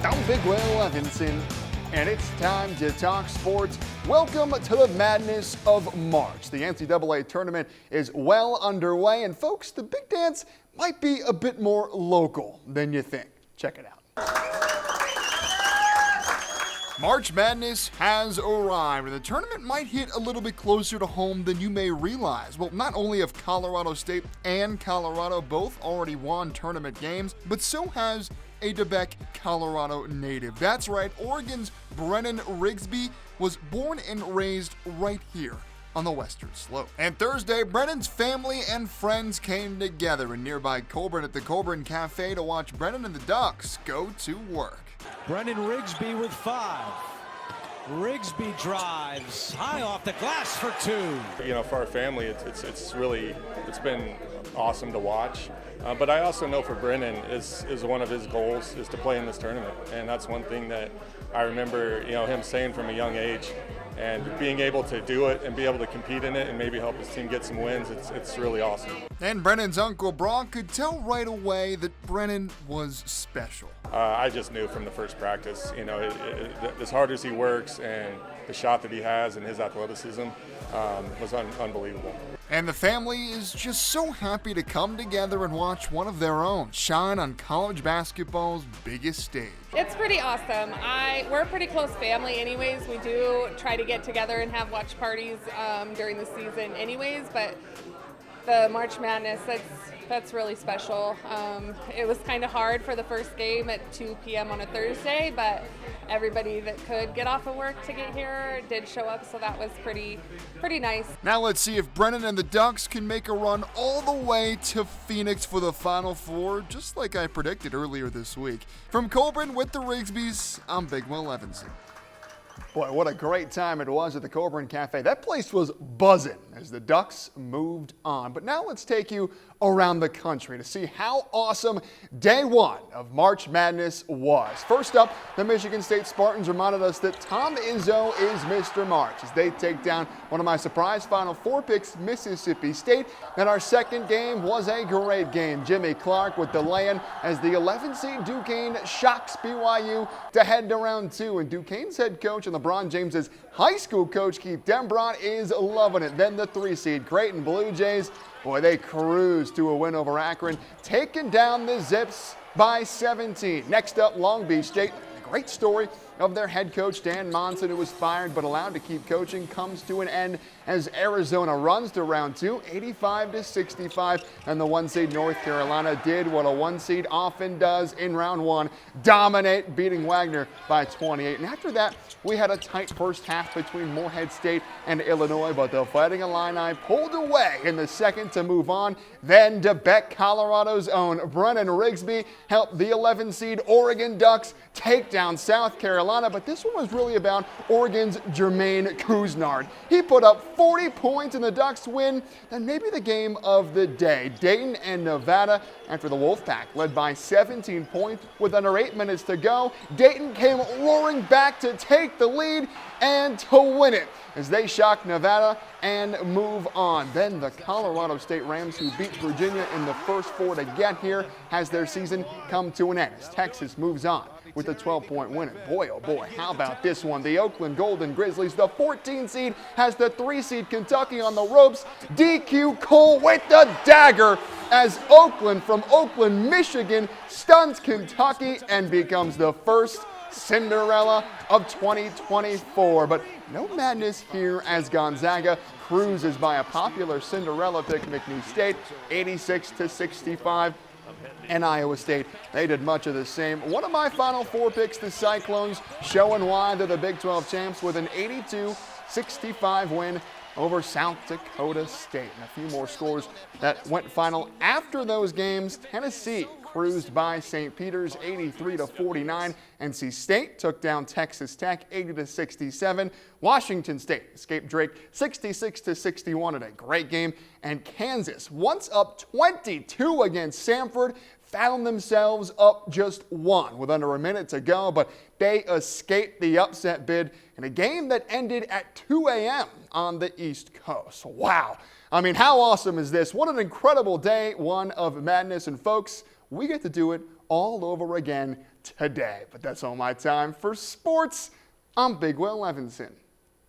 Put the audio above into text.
I'm Big Will Levinson, and it's time to talk sports. Welcome to the madness of March. The NCAA tournament is well underway, and folks, the big dance might be a bit more local than you think. Check it out. March Madness has arrived, and the tournament might hit a little bit closer to home than you may realize. Well, not only have Colorado State and Colorado both already won tournament games, but so has a DeBeck, Colorado native. That's right, Oregon's Brennan Rigsby was born and raised right here on the Western Slope. And Thursday, Brennan's family and friends came together in nearby Colburn at the Colburn Cafe to watch Brennan and the Ducks go to work. Brennan Rigsby with 5. Rigsby drives high off the glass for 2. You know, for our family, it's been awesome to watch. But I also know for Brennan is one of his goals is to play in this tournament, and that's one thing that I remember, you know, him saying from a young age, and being able to do it and be able to compete in it and maybe help his team get some wins. It's really awesome. And Brennan's uncle Brock could tell right away that Brennan was special. I just knew from the first practice, you know, as hard as he works and the shot that he has and his athleticism was unbelievable. And the family is just so happy to come together and watch one of their own shine on college basketball's biggest stage. It's pretty awesome. We're a pretty close family anyways. We do try to get together and have watch parties during the season anyways, but the March Madness, that's really special. It was kind of hard for the first game at 2 p.m. on a Thursday, but everybody that could get off of work to get here did show up, so that was pretty nice. Now let's see if Brennan and the Ducks can make a run all the way to Phoenix for the Final Four, just like I predicted earlier this week. From Colburn with the Rigsbys, I'm Big Will Levinson. Boy, what a great time it was at the Colburn Cafe. That place was buzzing as the Ducks moved on. But now let's take you around the country to see how awesome day one of March Madness was. First up, the Michigan State Spartans reminded us that Tom Izzo is Mr. March as they take down one of my surprise Final Four picks, Mississippi State. And our second game was a great game. Jimmy Clark with the lay-in as the 11-seed Duquesne shocks BYU to head to round 2. And Duquesne's head coach and LeBron James's high school coach, Keith Dembrot, is loving it. Then the 3-seed Creighton Blue Jays, boy, they cruised to a win over Akron, taking down the Zips by 17. Next up, Long Beach State. A great story of their head coach, Dan Monson, who was fired but allowed to keep coaching, comes to an end as Arizona runs to round 2, 85-65. And the 1-seed North Carolina did what a 1-seed often does in round 1, dominate, beating Wagner by 28. And after that, we had a tight first half between Morehead State and Illinois, but the Fighting Illini pulled away in the second to move on. Then DeBeck, Colorado's own Brennan Rigsby helped the 11-seed Oregon Ducks take down South Carolina, but this one was really about Oregon's Jermaine Couisnard. He put up 40 points in the Ducks win. Then maybe the game of the day, Dayton and Nevada. After the Wolfpack led by 17 points with under 8 minutes to go, Dayton came roaring back to take the lead and to win it as they shock Nevada and move on. Then the Colorado State Rams, who beat Virginia in the first 4 to get here, has their season come to an end as Texas moves on with a 12-point win. And boy, oh boy, how about this one? The Oakland Golden Grizzlies, the 14-seed, has the 3-seed Kentucky on the ropes. DQ Cole with the dagger as Oakland from Oakland, Michigan, stuns Kentucky and becomes the first Cinderella of 2024. But no madness here as Gonzaga cruises by a popular Cinderella pick, McNeese State, 86-65. And Iowa State, they did much of the same. One of my Final Four picks, the Cyclones, showing why they're the Big 12 champs with an 82-65 win over South Dakota State. And a few more scores that went final after those games. Tennessee cruised by St. Peter's 83-49. NC State took down Texas Tech 80-67. Washington State escaped Drake 66-61 in a great game. And Kansas, once up 22 against Samford, found themselves up just 1 with under a minute to go, but they escaped the upset bid in a game that ended at 2 a.m. on the East Coast. Wow. I mean, how awesome is this? What an incredible day one of madness. And folks, we get to do it all over again today. But that's all my time for sports. I'm Big Will Levinson.